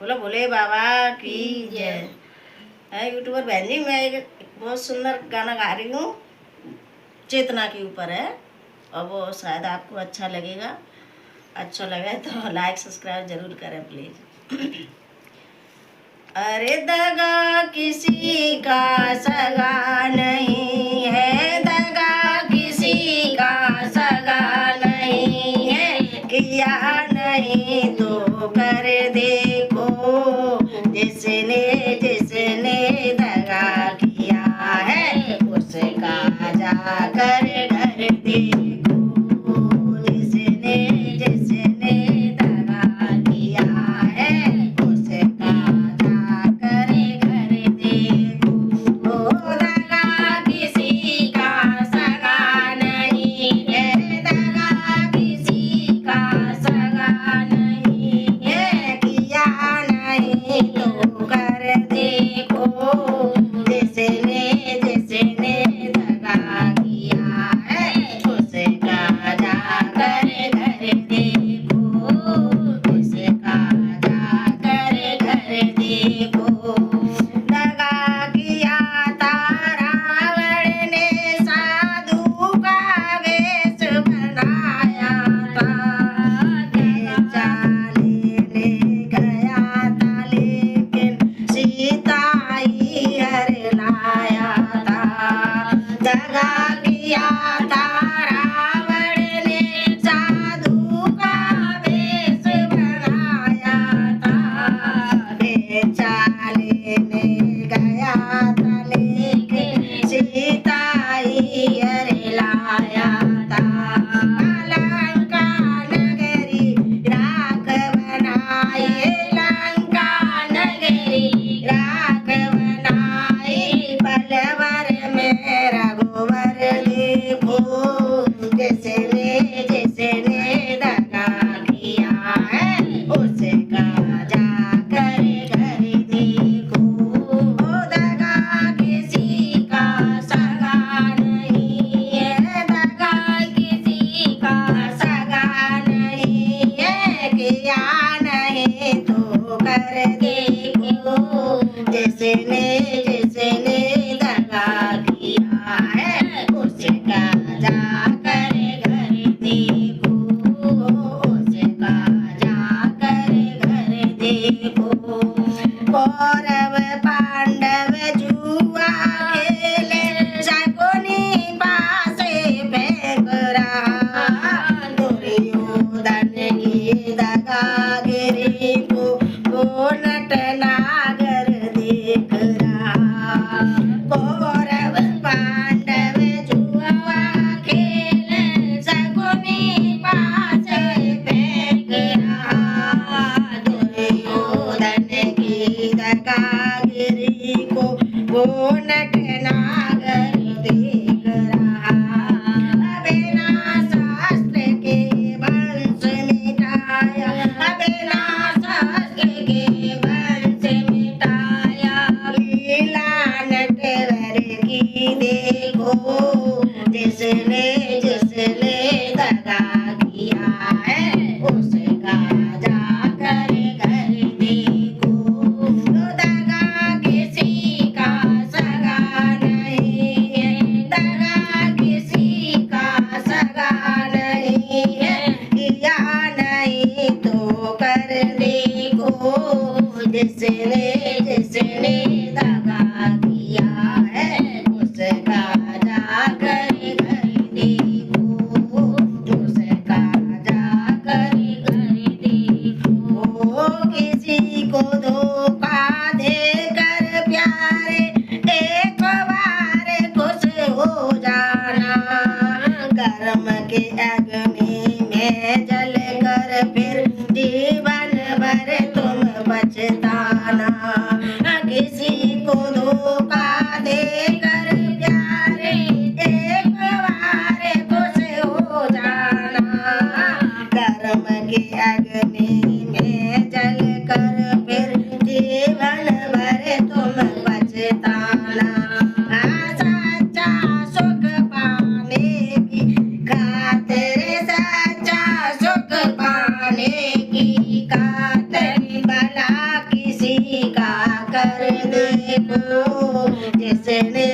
बोलो भोले बाबा की जय। यूट्यूबर बहन जी, मैं एक बहुत सुंदर गाना गा रही हूँ, चेतना के ऊपर है, और वो शायद आपको अच्छा लगेगा। अच्छा लगे तो लाइक सब्सक्राइब जरूर करें प्लीज। अरे दगा किसी का सगा नहीं है, दगा किसी का सगा नहीं है, किया नहीं तो कर देखो, जिसने जिसने दगा किया है उसका जाकर घर देखो, जिसने जिसने दगा किया है उसका जाकर घर देखो। ओ दगा किसी का सगा नहीं है, दगा किसी का सगा नहीं है, किया नहीं तो कर देखो, जिसने जिसने दगा किया है उसका जाकर घर देखो, उसका जाकर घर देखो। दगा किया था रावण ने, साधु का वेश बनाया था, बेचा लेने गया था लेकिन सीता ही हर लाया था। दगा किया था रावण ने, साधु का वेश बनाया था, बेचा लेने गया था लेकिन सीता ही हर लाया था। लंका नगरी राख बनाए, लंका नगरी राख बनाए, पलवर में रघुवर देखो, जिसने जिसने दगा किया है उसका जाकर घर देखो। ओ दगा किसी का सगा नहीं है, दगा किसी का सगा नहीं है, किया नहीं तो कर देखो, जिसने जिसने दगा किया है उसका जाकर घर देखो, उसका जाकर घर देखो। कौरव पांडव जुआ खेले, शकुनी पासे फेंक रहा, दुर्योधन की दगागिरी को नटनागर देख रहा। कौरव पांडव जुआ खेले, शकुनी पासे फेंक रहा, दुर्योधन की दगागिरी को वो नटनागर देख रहा। बिना शास्त्र के वंश मिटाया, बिना शास्त्र के वंश मिटाया, लीला नटवर की देखो, जिसने जिसने दगा किया है उसका जाकर घर देखो। तो दगा किसी का सगा नहीं है, दगा किसी का सगा नहीं है, किया नहीं तो कर देखो, जिसने जिसने दगा किया है उसका जाकर घर देखो, उसका जाकर घर देखो। किसी को धोखा देकर प्यारे एक बार खुश हो जाना, कर्म के अग्नि में जल कर फिर जीवन भर तुम बचताना। को किसने